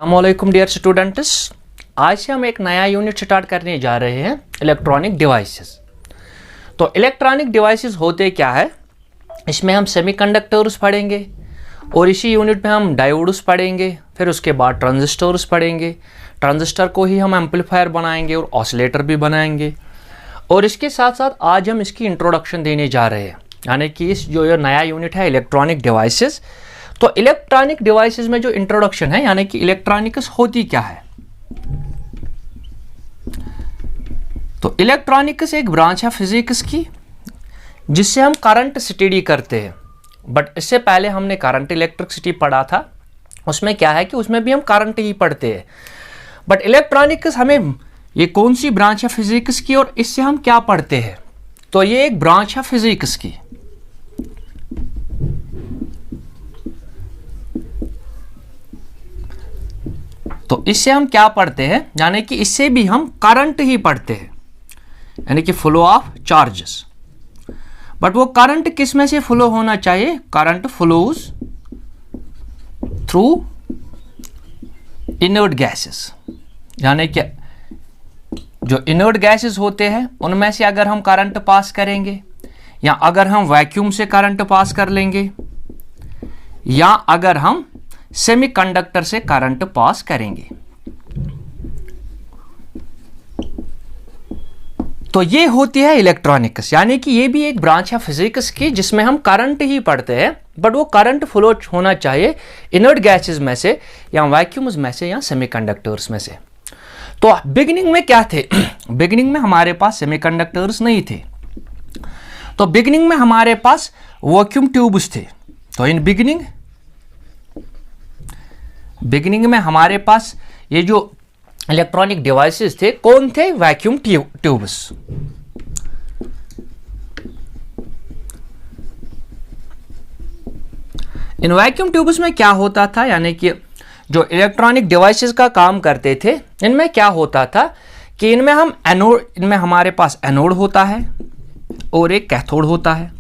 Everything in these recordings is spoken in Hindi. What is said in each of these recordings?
अस्सलामुअलैकुम डियर स्टूडेंट्स, आज से हम एक नया यूनिट स्टार्ट करने जा रहे हैं, इलेक्ट्रॉनिक डिवाइसेस। तो इलेक्ट्रॉनिक डिवाइसेस होते क्या है, इसमें हम सेमीकंडक्टर्स पढ़ेंगे और इसी यूनिट में हम डायोड्स पढ़ेंगे, फिर उसके बाद ट्रांजिस्टर्स पढ़ेंगे। ट्रांजिस्टर को ही हम एम्पलीफायर बनाएंगे और ऑसिलेटर भी बनाएंगे। और इसके साथ साथ आज हम इसकी इंट्रोडक्शन देने जा रहे हैं, यानी कि इस जो ये नया यूनिट है इलेक्ट्रॉनिक डिवाइसेस। तो इलेक्ट्रॉनिक डिवाइसेस में जो इंट्रोडक्शन है, यानी कि इलेक्ट्रॉनिक्स होती क्या है। तो इलेक्ट्रॉनिक्स एक ब्रांच है फिजिक्स की, जिससे हम करंट स्टडी करते हैं। बट इससे पहले हमने करंट इलेक्ट्रिसिटी पढ़ा था, उसमें क्या है कि उसमें भी हम करंट ही पढ़ते हैं। बट इलेक्ट्रॉनिक्स हमें ये कौन सी ब्रांच है फिजिक्स की और इससे हम क्या पढ़ते हैं। तो ये एक ब्रांच है फिजिक्स की। तो इससे हम क्या पढ़ते हैं, यानी कि इससे भी हम करंट ही पढ़ते हैं, यानी कि फ्लो ऑफ चार्जेस। बट वो करंट किस में से फ्लो होना चाहिए, current flows through inert gases, यानी कि जो इनर्ट गैसेस होते हैं उनमें से अगर हम करंट पास करेंगे, या अगर हम वैक्यूम से करंट पास कर लेंगे, या अगर हम सेमीकंडक्टर से करंट पास करेंगे, तो ये होती है इलेक्ट्रॉनिक्स। यानी कि ये भी एक ब्रांच है फिजिक्स की, जिसमें हम करंट ही पढ़ते हैं। बट वो करंट फ्लो होना चाहिए इनर्ट गैसेस में से, या वैक्यूम्स में से, या सेमीकंडक्टर्स में से। तो बिगिनिंग में क्या थे, बिगिनिंग में हमारे पास सेमीकंडक्टर्स नहीं थे। तो बिगिनिंग में हमारे पास वैक्यूम ट्यूब्स थे। तो इन बिगिनिंग में हमारे पास ये जो इलेक्ट्रॉनिक डिवाइसेस थे, कौन थे, vacuum tubes. In vacuum tubes में क्या होता था, यानी कि जो इलेक्ट्रॉनिक डिवाइसेस का काम करते थे, इनमें क्या होता था कि इनमें हमारे पास एनोड होता है और एक कैथोड होता है।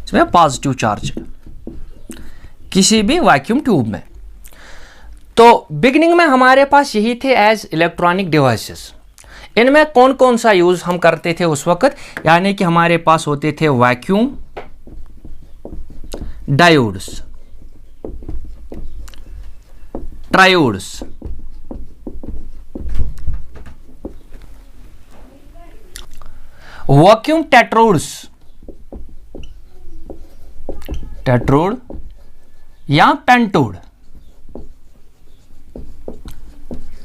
इसमें पॉजिटिव चार्ज किसी भी वैक्यूम ट्यूब में। तो बिगिनिंग में हमारे पास यही थे एज इलेक्ट्रॉनिक डिवाइसेस। इनमें कौन कौन सा यूज हम करते थे उस वक्त, यानी कि हमारे पास होते थे वैक्यूम डायोड्स, ट्रायोड्स, वैक्यूम टेट्रोड या पेंटोड।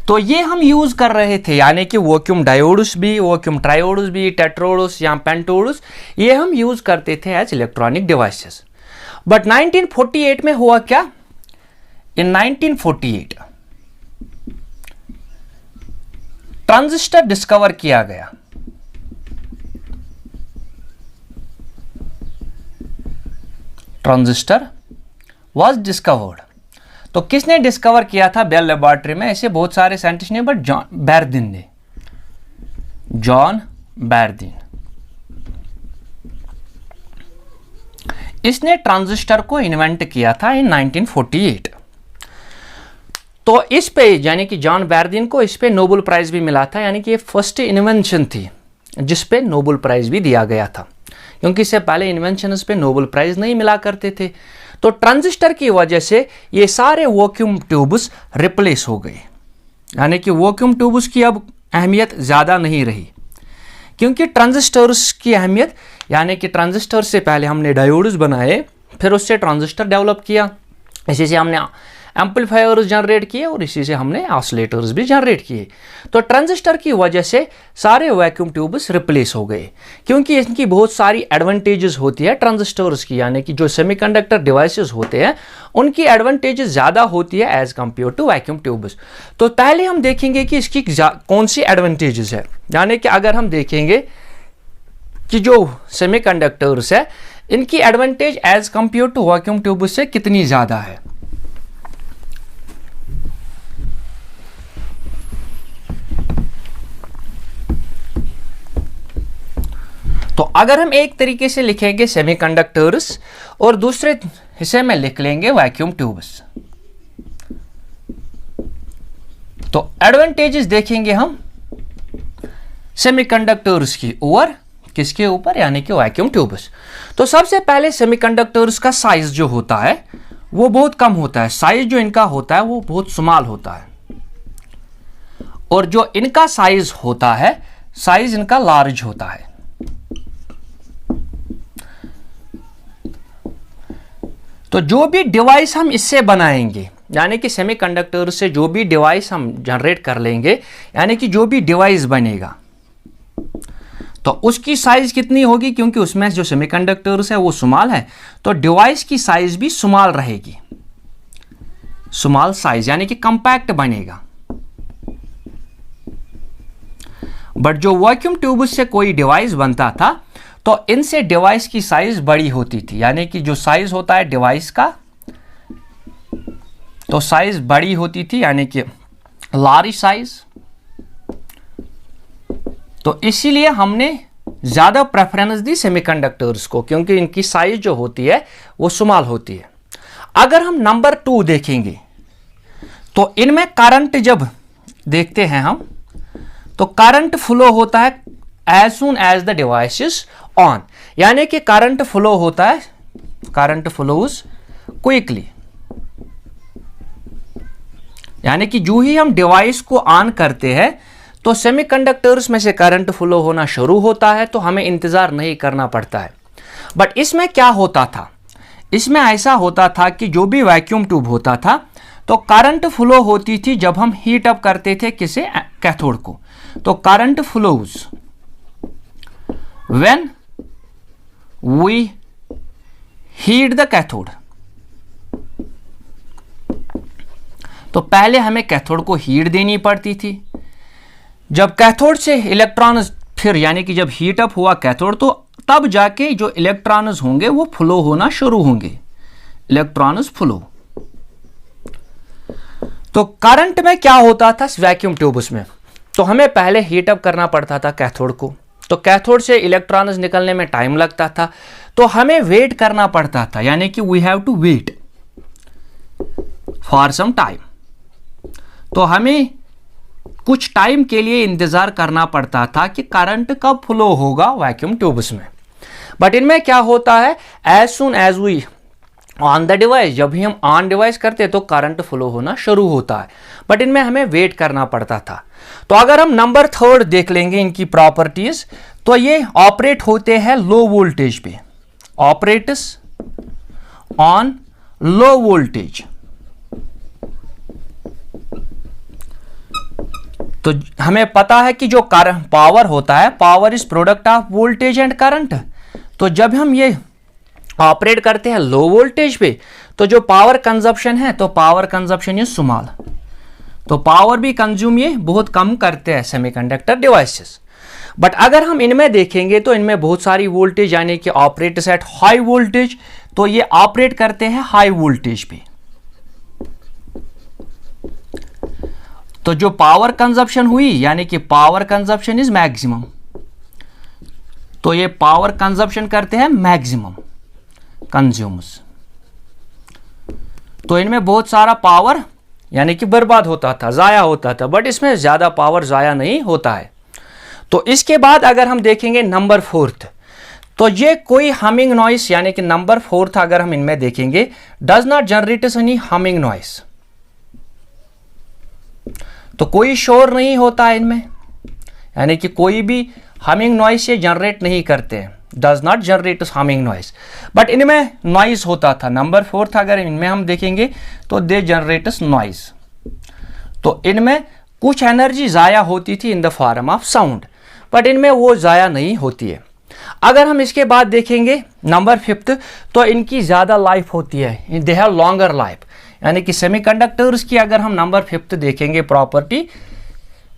तो ये हम यूज कर रहे थे, यानी कि वैक्यूम डायोड्स भी, वैक्यूम ट्रायोड्स भी, टेट्रोड्स या पेंटोड्स, ये हम यूज करते थे एज इलेक्ट्रॉनिक डिवाइसेस। बट 1948 में हुआ क्या, इन 1948 ट्रांजिस्टर डिस्कवर किया गया। Transistor was discovered. तो किसने डिस्कवर किया था, बेल लेबोरेटरी में। ऐसे बहुत सारे साइंटिस्ट ने, बट जॉन बैरदिन, इसने ट्रांजिस्टर को इन्वेंट किया था इन 1948। तो इस पे, यानी कि जॉन बैरदिन को इस पे नोबेल प्राइज भी मिला था, यानी कि ये फर्स्ट इन्वेंशन थी जिस पे नोबेल प्राइज भी दिया गया था, क्योंकि इससे पहले इन्वेंशंस पे नोबेल प्राइज नहीं मिला करते थे। तो ट्रांजिस्टर की वजह से ये सारे वैक्यूम ट्यूब्स रिप्लेस हो गए, यानी कि वैक्यूम ट्यूब्स की अब अहमियत ज़्यादा नहीं रही, क्योंकि ट्रांजिस्टर्स की अहमियत, यानी कि ट्रांजिस्टर से पहले हमने डायोड्स बनाए, फिर उससे ट्रांजिस्टर डेवलप किया, इसी से हमने एम्पलीफायर्स जनरेट किए और इसी से हमने ऑसिलेटर्स भी जनरेट किए। तो ट्रांजिस्टर की वजह से सारे वैक्यूम ट्यूब्स रिप्लेस हो गए, क्योंकि इनकी बहुत सारी एडवांटेजेस होती है ट्रांजिस्टर्स की, यानी कि जो सेमीकंडक्टर डिवाइसेस होते हैं उनकी एडवांटेजेस ज़्यादा होती है as compare to vacuum tubes. तो पहले हम देखेंगे कि इसकी कौन सी एडवांटेजेस है, यानी कि अगर हम देखेंगे कि जो सेमीकंडक्टर्स है इनकी advantage as compare to vacuum tubes से कितनी ज़्यादा है। तो अगर हम एक तरीके से लिखेंगे सेमीकंडक्टर्स और दूसरे इसे में लिख लेंगे वैक्यूम ट्यूब्स। तो एडवांटेजेस देखेंगे हम सेमीकंडक्टर्स की ओवर किसके ऊपर, यानी कि वैक्यूम ट्यूब्स। तो सबसे पहले सेमीकंडक्टर्स का साइज जो होता है वो बहुत कम होता है, साइज जो इनका होता है वो बहुत स्मॉल होता है, और जो इनका साइज होता है साइज इनका लार्ज होता है। तो जो भी डिवाइस हम इससे बनाएंगे, यानी कि सेमीकंडक्टर से जो भी डिवाइस हम जनरेट कर लेंगे, यानी कि जो भी डिवाइस बनेगा तो उसकी साइज कितनी होगी, क्योंकि उसमें जो सेमीकंडक्टर्स है वो स्मॉल है, तो डिवाइस की साइज भी स्मॉल रहेगी, स्मॉल साइज यानी कि कंपैक्ट बनेगा। बट जो वैक्यूम ट्यूब से कोई डिवाइस बनता था तो इनसे डिवाइस की साइज बड़ी होती थी, यानी कि जो साइज होता है डिवाइस का तो साइज बड़ी होती थी, यानी कि लार्ज साइज। तो इसीलिए हमने ज़्यादा प्रेफरेंस दी सेमीकंडक्टर्स को, क्योंकि इनकी साइज जो होती है वो स्मॉल होती है। अगर हम नंबर 2 देखेंगे तो इनमें करंट जब देखते हैं हम तो करंट फ्लो होता है as soon as the device is on, यानी कि करंट फ्लो होता है, करंट फ्लोज क्विकली, यानी कि जो ही हम डिवाइस को ऑन करते हैं तो सेमीकंडक्टर्स में से करंट फ्लो होना शुरू होता है, तो हमें इंतजार नहीं करना पड़ता है। बट इसमें क्या होता था, इसमें ऐसा होता था कि जो भी वैक्यूम ट्यूब होता था तो करंट फ्लो होती थी जब हम हीट अप करते थे किसे, कैथोड को। तो current flows when we heat the cathode. तो पहले हमें कैथोड को हीट देनी पड़ती थी, जब कैथोड से इलेक्ट्रॉन फिर यानी कि जब हीट अप हुआ कैथोड तो तब जाके जो इलेक्ट्रॉन्स होंगे वो फ्लो होना शुरू होंगे, इलेक्ट्रॉन्स फ्लो। तो करंट में क्या होता था वैक्यूम ट्यूब्स में, तो हमें पहले हीट अप करना पड़ता था कैथोड को, तो कैथोड से इलेक्ट्रॉन्स निकलने में टाइम लगता था, तो हमें वेट करना पड़ता था, यानी कि we have to wait for some time. तो हमें कुछ टाइम के लिए इंतजार करना पड़ता था कि करंट कब फ्लो होगा वैक्यूम ट्यूब्स में। बट इनमें क्या होता है, as soon as we on the device, जब भी हम ऑन डिवाइस करते तो करंट फ्लो होना शुरू होता है, बट इनमें हमें वेट करना पड़ता था। तो अगर हम नंबर 3 देख लेंगे इनकी प्रॉपर्टीज, तो ये ऑपरेट होते हैं लो वोल्टेज पे, ऑपरेट्स ऑन लो वोल्टेज। तो हमें पता है कि जो पावर होता है, power is product of voltage and current. तो जब हम ये ऑपरेट करते हैं लो वोल्टेज पे तो जो पावर कंजप्शन है तो पावर कंजप्शन इज स्मॉल, तो पावर भी कंज्यूम ये बहुत कम करते हैं सेमीकंडक्टर डिवाइसेस। बट अगर हम इनमें देखेंगे तो इनमें बहुत सारी वोल्टेज यानी कि ऑपरेट्स एट हाई वोल्टेज, तो ये ऑपरेट करते हैं हाई वोल्टेज पे। तो जो पावर कंजप्शन हुई यानी कि पावर कंजप्शन इज मैक्सिमम, तो ये पावर कंजप्शन करते हैं मैक्सिमम कंज्यूम्स। तो इनमें बहुत सारा पावर यानी कि बर्बाद होता था, जाया होता था, बट इसमें ज्यादा पावर जाया नहीं होता है। तो इसके बाद अगर हम देखेंगे नंबर 4, तो ये कोई हमिंग नॉइस यानी कि नंबर 4 अगर हम इनमें देखेंगे, does not generate any humming noise, तो कोई शोर नहीं होता है इनमें, यानी कि कोई भी हमिंग नॉइस ये जनरेट नहीं करते हैं, does not generate humming noise. But इनमें नॉइस होता था, नंबर 4 अगर इनमें हम देखेंगे तो दे जनरेट्स नॉइस। तो इनमें कुछ एनर्जी जाया होती थी in the form of sound, but इनमें वो जाया नहीं होती है। अगर हम इसके बाद देखेंगे नंबर 5, तो इनकी ज़्यादा लाइफ होती है, दे हैव लॉन्गर लाइफ, यानी कि सेमीकंडक्टर्स की अगर हम नंबर 5 देखेंगे प्रॉपर्टी,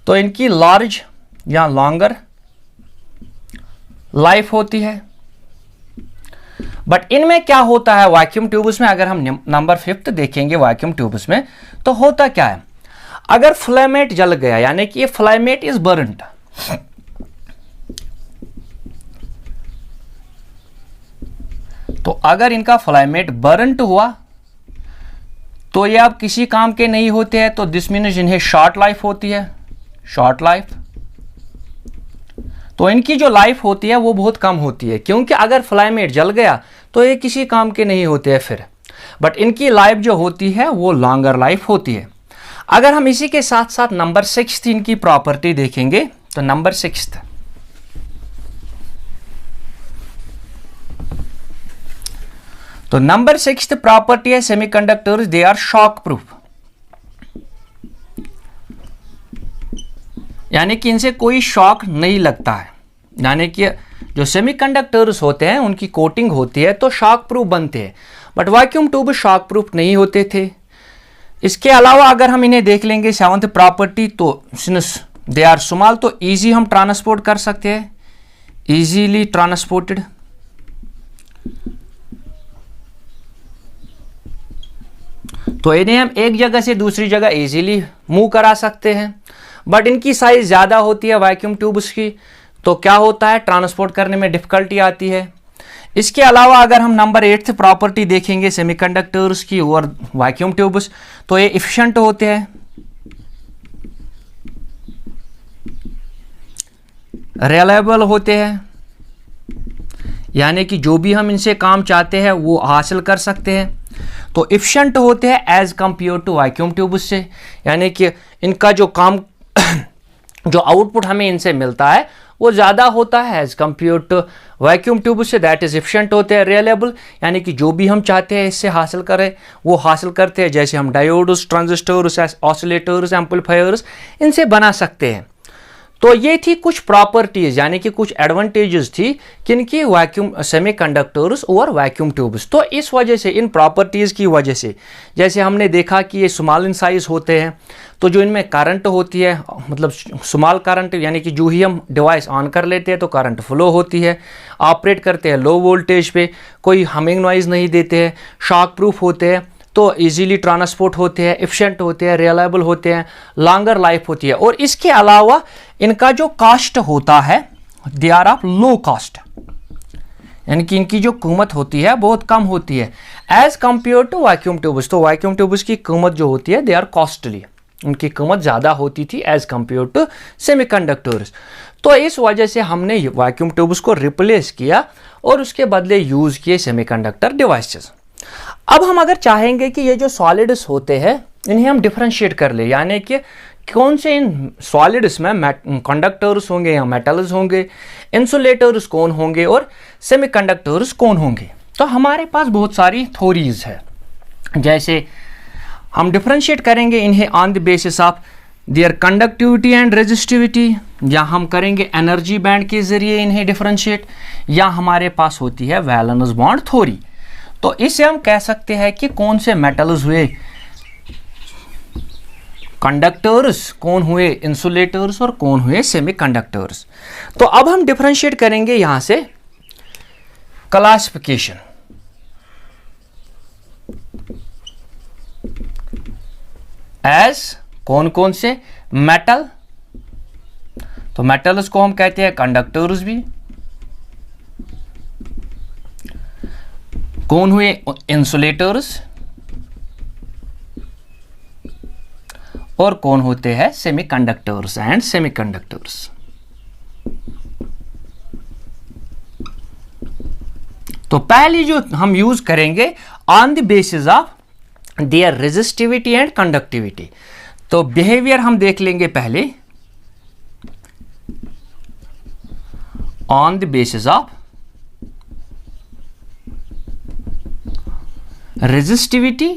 तो इनकी लार्ज या लॉन्गर लाइफ होती है। बट इनमें क्या होता है वैक्यूम ट्यूब्स में, अगर हम नंबर 5 देखेंगे वैक्यूम ट्यूब्स में, तो होता क्या है, अगर फ्लेमेट जल गया यानी कि ये फ्लेमेट इज बर्न्ड, तो अगर इनका फिलामेंट बर्नट हुआ तो ये अब किसी काम के नहीं होते हैं, तो दिस मीन्स इन्हें शॉर्ट लाइफ होती है, शॉर्ट लाइफ। तो इनकी जो लाइफ होती है वो बहुत कम होती है, क्योंकि अगर फिलामेंट जल गया तो ये किसी काम के नहीं होते हैं फिर, बट इनकी लाइफ जो होती है वो लॉन्गर लाइफ होती है। अगर हम इसी के साथ साथ नंबर 6 इनकी प्रॉपर्टी देखेंगे, तो नंबर 6, तो नंबर 6 प्रॉपर्टी है semiconductors, they are shock proof, यानी कि इनसे कोई शॉक नहीं लगता है। यानी कि जो सेमीकंडक्टर्स होते हैं उनकी कोटिंग होती है तो शॉक प्रूफ बनते हैं, but vacuum tube shock proof नहीं होते थे। इसके अलावा अगर हम इन्हें देख लेंगे 7th प्रॉपर्टी, तो सिंस दे आर स्मॉल तो इजी हम ट्रांसपोर्ट कर सकते हैं, इजीली ट्रांसपोर्टेड। तो इन्हें हम एक जगह से दूसरी जगह इजीली मूव करा सकते हैं, बट इनकी साइज ज़्यादा होती है वैक्यूम ट्यूब्स की, तो क्या होता है, ट्रांसपोर्ट करने में डिफिकल्टी आती है। इसके अलावा अगर हम नंबर 8th प्रॉपर्टी देखेंगे सेमीकंडक्टर्स की और वैक्यूम ट्यूब्स, तो ये इफिशिएंट होते हैं, रिलायबल होते हैं, यानी कि जो भी हम इनसे काम चाहते हैं वो हासिल कर सकते हैं। तो इफिशिएंट होते हैं as compare to vacuum tubes से, यानी कि इनका जो काम जो आउटपुट हमें इनसे मिलता है वो ज़्यादा होता है as compare to vacuum tube से, दैट इज़ इफिशिएंट होते हैं, रिलायबल, यानी कि जो भी हम चाहते हैं इससे हासिल करें वो हासिल करते हैं। जैसे हम डायोड्स, ट्रांजिस्टर्स, ऑसिलेटर्स, एम्पलीफायर्स इनसे बना सकते हैं। तो ये थी कुछ प्रॉपर्टीज, यानी कि कुछ एडवांटेजेस थी किनकी, वैक्यूम सेमीकंडक्टर्स और वैक्यूम ट्यूब्स। तो इस वजह से, इन प्रॉपर्टीज की वजह से, जैसे हमने देखा कि ये स्मॉल इन साइज होते हैं, तो जो इनमें करंट होती है, मतलब स्मॉल करंट, यानी कि जो ही हम डिवाइस ऑन कर लेते हैं तो करंट फ्लो होती है, ऑपरेट करते हैं लो वोल्टेज पे, कोई हमिंग नॉइज नहीं देते हैं, शॉक प्रूफ होते हैं, तो इजीली ट्रांसपोर्ट होते हैं, एफिशिएंट होते हैं, रिलायबल होते हैं, लॉन्गर लाइफ होती है। और इसके अलावा इनका जो कॉस्ट होता है, they are of low cost, यानी कि इनकी जो कीमत होती है बहुत कम होती है as compare to vacuum tubes. तो वैक्यूम ट्यूब्स की कीमत जो होती है, दे आर कॉस्टली, उनकी कीमत ज़्यादा होती थी एज कंपेयर टू सेमीकंडक्टर्स। तो इस वजह से हमने वैक्यूम ट्यूब्स को रिप्लेस किया और उसके बदले यूज़ किए सेमीकंडक्टर डिवाइसेस। अब हम अगर चाहेंगे कि ये जो सॉलिड्स होते हैं इन्हें हम डिफरेंशिएट कर ले, यानी कि कौन से इन सॉलिड्स में कंडक्टर्स होंगे या मेटल्स होंगे, इंसुलेटर्स कौन होंगे और सेमीकंडक्टर्स कौन होंगे, तो हमारे पास बहुत सारी थ्योरीज है। जैसे हम डिफरेंशिएट करेंगे इन्हें on the basis of their conductivity and resistivity, या हम करेंगे एनर्जी बैंड के जरिए इन्हें डिफरेंशिएट, या हमारे पास होती है वैलेंस बॉन्ड थ्योरी। तो इससे हम कह सकते हैं कि कौन से मेटल्स हुए कंडक्टर्स, कौन हुए इंसुलेटर्स और कौन हुए सेमीकंडक्टर्स। तो अब हम डिफरेंशिएट करेंगे यहां से क्लासिफिकेशन। एज कौन कौन से मेटल, तो मेटल्स को हम कहते हैं कंडक्टर्स भी, कौन हुए इंसुलेटर्स और कौन होते हैं सेमीकंडक्टर्स एंड सेमीकंडक्टर्स। तो पहली जो हम यूज करेंगे on the basis of their resistivity and conductivity. तो बिहेवियर हम देख लेंगे पहले on the basis of resistivity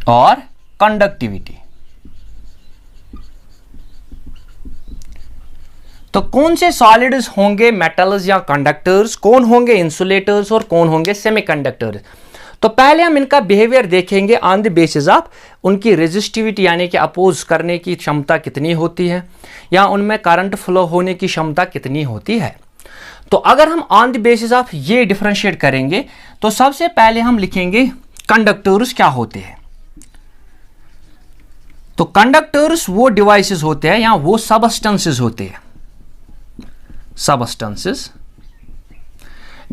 और कंडक्टिविटी। तो कौन से सॉलिड्स होंगे मेटल्स या कंडक्टर्स, कौन होंगे इंसुलेटर्स और कौन होंगे सेमीकंडक्टर्स। तो पहले हम इनका बिहेवियर देखेंगे ऑन द बेसिस ऑफ उनकी रेजिस्टिविटी, यानी कि अपोज करने की क्षमता कितनी होती है या उनमें करंट फ्लो होने की क्षमता कितनी होती है। तो अगर हम ऑन द बेसिस ऑफ ये डिफरेंशिएट करेंगे तो सबसे पहले हम लिखेंगे कंडक्टर्स क्या होते हैं। तो कंडक्टर्स वो डिवाइसेस होते हैं या वो सबस्टेंसेस होते हैं सबस्टेंसेस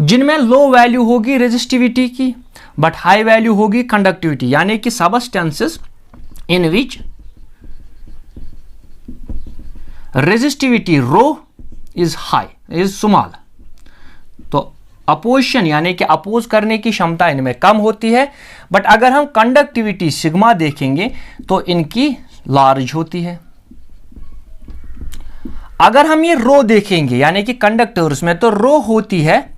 जिनमें लो वैल्यू होगी रेजिस्टिविटी की बट हाई वैल्यू होगी कंडक्टिविटी, यानी कि substances in which resistivity rho is high is small. तो अपोजिशन यानी कि अपोज करने की क्षमता इनमें कम होती है, बट अगर हम कंडक्टिविटी सिग्मा देखेंगे तो इनकी लार्ज होती है। अगर हम ये रो देखेंगे यानी कि कंडक्टर्स में, तो रो होती है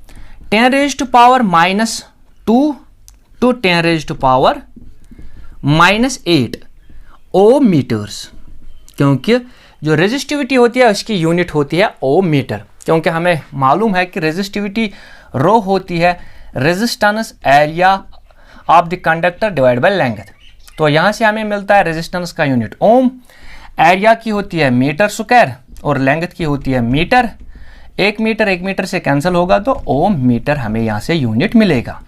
10⁻⁻² टू 10⁻⁻8 ओम मीटर्स, क्योंकि जो रेजिस्टिविटी होती है उसकी यूनिट होती है ओम मीटर, क्योंकि हमें मालूम है कि रेजिस्टिविटी रो होती है resistance area of the conductor divide by length. तो यहाँ से हमें मिलता है रेजिस्टेंस का यूनिट ओम, एरिया की होती है मीटर स्क्वायर और लेंथ की होती है मीटर। 1 मीटर से कैंसिल होगा तो ओम मीटर हमें यहाँ से यूनिट मिलेगा।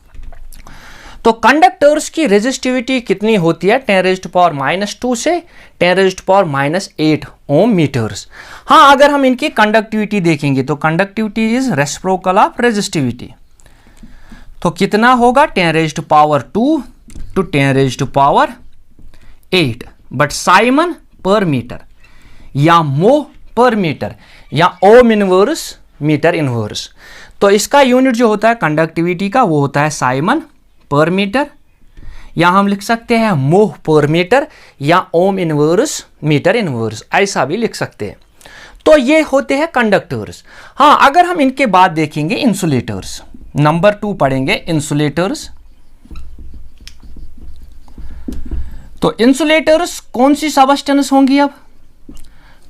तो कंडक्टर्स की रेजिस्टिविटी कितनी होती है 10⁻⁻² से 10⁻⁻8 ओम मीटर्स। हाँ, अगर हम इनकी कंडक्टिविटी देखेंगे तो conductivity is reciprocal of resistivity. तो कितना होगा 10⁻² टू 10⁻⁸, बट साइमन पर मीटर या मो पर मीटर या ओम इनवर्स मीटर इनवर्स। तो इसका यूनिट जो होता है कंडक्टिविटी का वो होता है साइमन पर मीटर, या हम लिख सकते हैं मोह पर मीटर या ओम इनवर्स मीटर इनवर्स, ऐसा भी लिख सकते हैं। तो ये होते हैं कंडक्टर्स। हाँ, अगर हम इनके बाद देखेंगे इंसुलेटर्स, नंबर 2 पढ़ेंगे इंसुलेटर्स। तो इंसुलेटर्स कौन सी सबस्टेंस होंगी अब?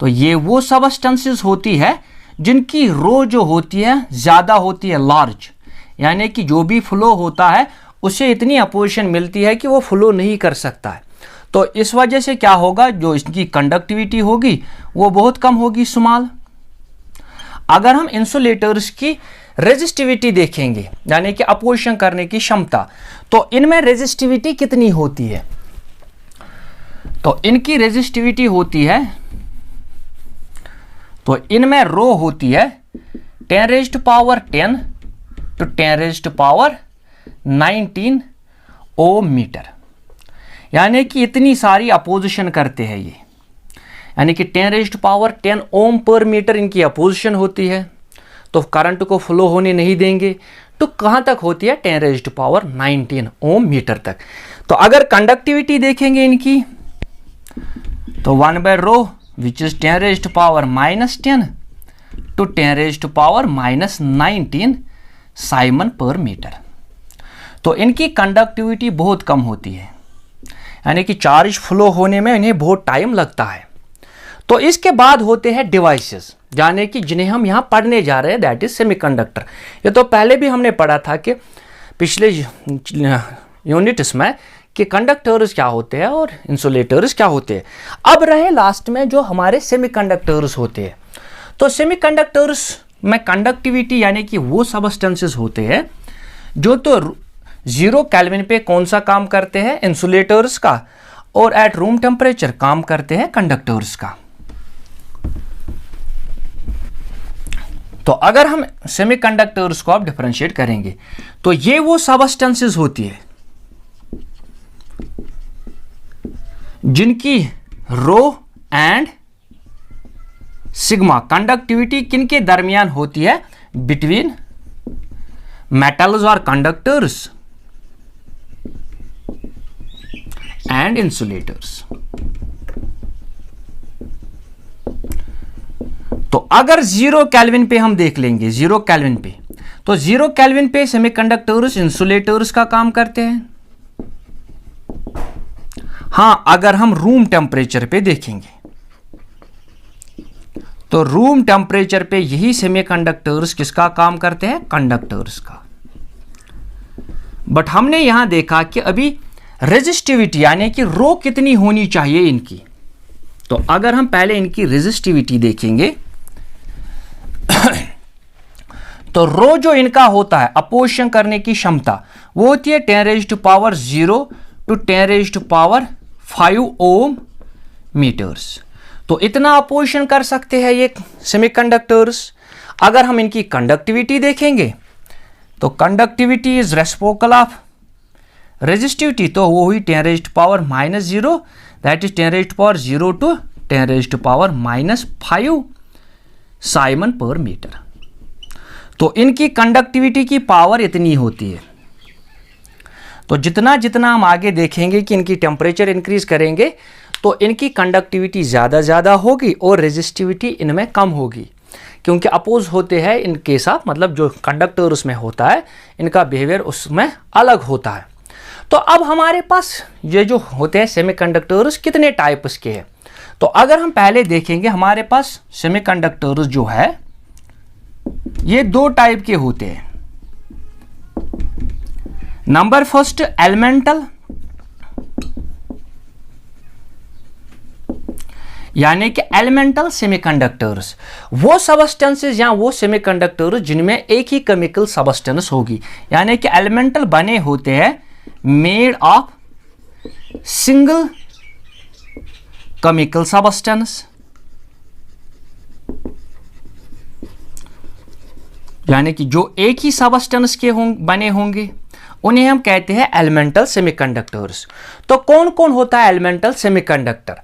तो ये वो सबस्टेंसेस होती है जिनकी रो जो होती है ज्यादा होती है, लार्ज, यानी कि जो भी फ्लो होता है उसे इतनी अपोजिशन मिलती है कि वो फ्लो नहीं कर सकता है। तो इस वजह से क्या होगा, जो इसकी कंडक्टिविटी होगी वो बहुत कम होगी, स्मॉल। अगर हम इंसुलेटर्स की रेजिस्टिविटी देखेंगे यानी कि अपोजिशन करने की क्षमता, तो इनमें रेजिस्टिविटी कितनी होती है? तो इनकी रेजिस्टिविटी होती है, तो इनमें रो होती है 10⁻10 टू 10⁻19 ओम मीटर, यानी कि इतनी सारी अपोजिशन करते हैं ये, यानी कि 10⁻10 ओम पर मीटर इनकी अपोजिशन होती है। तो करंट को फ्लो होने नहीं देंगे। तो कहाँ तक होती है 10⁻19 ओम मीटर तक। तो अगर कंडक्टिविटी देखेंगे इनकी, तो 1/ρ विच इज 10⁻⁻10 टू 10⁻⁻19 साइमन पर मीटर। तो इनकी कंडक्टिविटी बहुत कम होती है, यानी कि चार्ज फ्लो होने में इन्हें बहुत टाइम लगता है। तो इसके बाद होते हैं डिवाइसेस, यानी कि जिन्हें हम यहाँ पढ़ने जा रहे हैं, दैट इज सेमीकंडक्टर। ये तो पहले भी हमने पढ़ा था कि पिछले यूनिट्स में कि कंडक्टर्स क्या होते हैं और इंसुलेटर्स क्या होते हैं। अब रहे लास्ट में जो हमारे सेमीकंडक्टर्स होते हैं। तो सेमीकंडक्टर्स में कंडक्टिविटी यानी कि वो सबस्टेंसेस होते हैं जो तो 0 केल्विन पे कौन सा काम करते हैं, इंसुलेटर्स का, और एट रूम टेम्परेचर काम करते हैं कंडक्टर्स का। तो अगर हम सेमीकंडक्टर्स को अब डिफरेंशिएट करेंगे तो ये वो सबस्टेंसेस होती है जिनकी रो एंड सिग्मा कंडक्टिविटी किनके दरमियान होती है, बिटवीन मेटल्स और कंडक्टर्स एंड इंसुलेटर्स। तो अगर 0 केल्विन पे हम देख लेंगे, 0 केल्विन पे, तो 0 केल्विन पे सेमीकंडक्टर्स इंसुलेटर्स का काम करते हैं। हाँ, अगर हम रूम टेम्परेचर पे देखेंगे तो रूम टेम्परेचर पे यही सेमीकंडक्टर्स किसका काम करते हैं, कंडक्टर्स का। बट हमने यहां देखा कि अभी रेजिस्टिविटी यानी कि रो कितनी होनी चाहिए इनकी। तो अगर हम पहले इनकी रेजिस्टिविटी देखेंगे तो रो जो इनका होता है अपोजिशन करने की क्षमता वो होती है 10⁻0 टू 10⁻5 ओम मीटर्स। तो इतना अपोजिशन कर सकते हैं ये सेमीकंडक्टर्स। अगर हम इनकी कंडक्टिविटी देखेंगे तो conductivity is reciprocal of resistivity, तो वो हुई 10⁻⁻0, दैट इज 10⁻0 टू 10⁻⁻5 साइमन पर मीटर। तो इनकी कंडक्टिविटी की पावर इतनी होती है। तो जितना जितना हम आगे देखेंगे कि इनकी टेम्परेचर इंक्रीज करेंगे तो इनकी कंडक्टिविटी ज़्यादा होगी और रेजिस्टिविटी इनमें कम होगी, क्योंकि अपोज होते हैं इनके साथ, मतलब जो कंडक्टर उसमें होता है इनका बिहेवियर उसमें अलग होता है। तो अब हमारे पास ये जो होते हैं सेमीकंडक्टर्स कितने टाइप्स के हैं, तो अगर हम पहले देखेंगे हमारे पास सेमीकंडक्टर्स जो है ये दो टाइप के होते हैं। नंबर फर्स्ट एलिमेंटल, यानी कि एलिमेंटल सेमीकंडक्टर्स, वो सबस्टेंसेस या वो सेमीकंडक्टर्स जिनमें एक ही केमिकल सबस्टेंस होगी, यानी कि एलिमेंटल बने होते हैं made of single chemical substance, यानी कि जो एक ही सबस्टेंस के बने होंगे उन्हें हम कहते हैं एलिमेंटल सेमीकंडक्टर्स। तो कौन कौन होता है elemental semiconductor?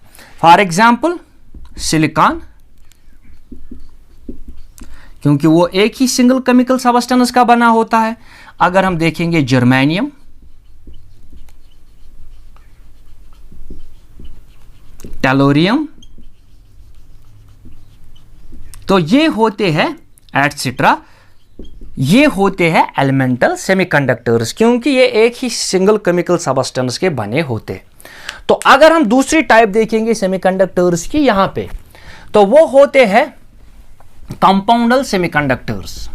For example silicon, क्योंकि वो एक ही सिंगल केमिकल सबस्टेंस का बना होता है। अगर हम देखेंगे जर्मेनियम, टेलोरियम, तो ये होते हैं एटसेट्रा, ये होते हैं एलिमेंटल सेमीकंडक्टर्स, क्योंकि ये एक ही सिंगल केमिकल सबस्टेंस के बने होते हैं। तो अगर हम दूसरी टाइप देखेंगे सेमीकंडक्टर्स की यहां पे, तो वो होते हैं कंपाउंडल सेमीकंडक्टर्स।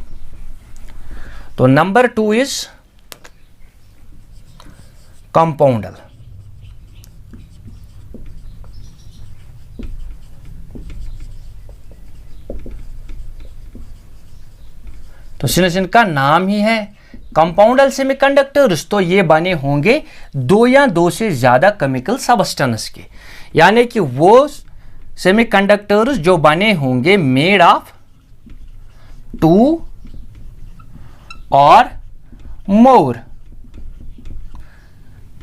तो नंबर 2 इज कंपाउंडल। तो जिनका नाम ही है कंपाउंडल सेमीकंडक्टर्स, तो ये बने होंगे दो या दो से ज्यादा केमिकल सबस्टेंस के, यानी कि वो सेमीकंडक्टर्स जो बने होंगे मेड ऑफ 2 और मोर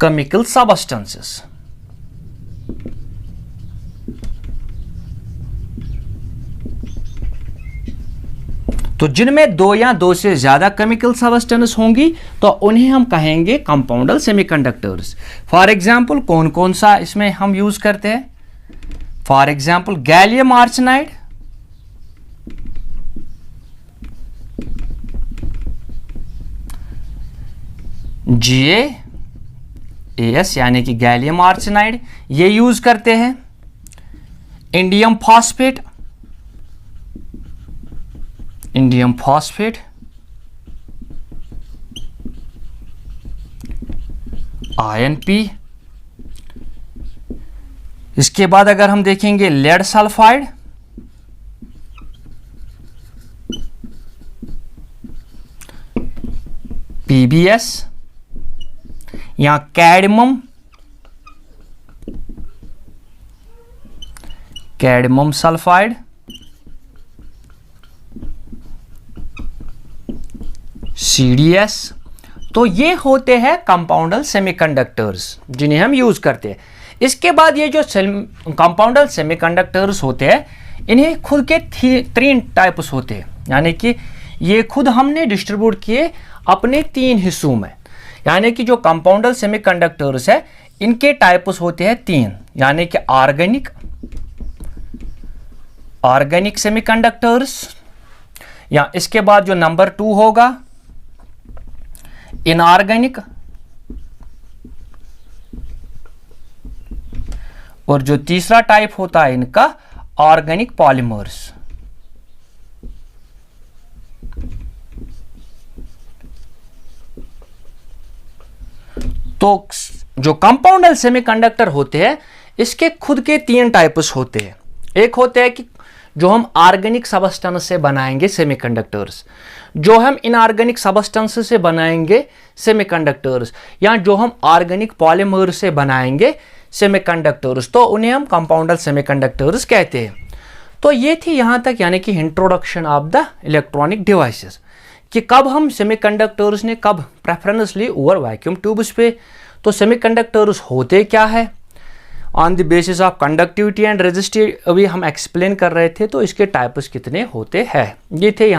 केमिकल सबस्टेंसेस। तो जिनमें दो या दो से ज्यादा केमिकल सबस्टेंस होंगी तो उन्हें हम कहेंगे कंपाउंडल सेमीकंडक्टर्स। फॉर एग्जांपल कौन कौन सा इसमें हम यूज करते हैं? For example gallium arsenide, GaAs यानी कि गैलियम आर्सेनाइड, ये यूज करते हैं। Indium phosphate, indium phosphate, InP। इसके बाद अगर हम देखेंगे लेड सल्फाइड, PbS, या कैडमियम, कैडमियम सल्फाइड, CdS। तो ये होते हैं कंपाउंडल सेमीकंडक्टर्स जिन्हें हम यूज करते हैं। इसके बाद ये जो कंपाउंडल सेमीकंडक्टर्स होते हैं इन्हें खुद के 3 टाइप्स होते हैं, यानी कि ये खुद हमने डिस्ट्रीब्यूट किए अपने 3 हिस्सों में। यानी कि जो कंपाउंडल सेमीकंडक्टर्स है इनके टाइप्स होते हैं 3, यानी कि ऑर्गेनिक सेमीकंडक्टर्स, या इसके बाद जो नंबर 2 होगा इनऑर्गेनिक, और जो तीसरा टाइप होता है इनका ऑर्गेनिक पॉलीमर्स। तो जो कंपाउंडल सेमीकंडक्टर होते हैं इसके खुद के 3 टाइप्स होते हैं। एक होते हैं कि जो हम ऑर्गेनिक सबस्टेंस से बनाएंगे सेमीकंडक्टर्स, जो हम इनऑर्गेनिक सबस्टेंस से बनाएंगे सेमीकंडक्टर्स, या जो हम ऑर्गेनिक पॉलीमर से बनाएंगे सेमीकंडक्टर्स, तो उन्हें हम कंपाउंडल सेमीकंडक्टर्स कहते हैं। तो ये थी यहाँ तक यानी कि introduction of the electronic devices, कि कब हम सेमीकंडक्टर्स ने कब प्रेफरेंस ली ओवर वैक्यूम ट्यूब्स पे। तो सेमीकंडक्टर्स होते क्या है, on the basis of conductivity and resistivity अभी हम एक्सप्लेन कर रहे थे। तो इसके टाइप्स कितने होते हैं, ये थे।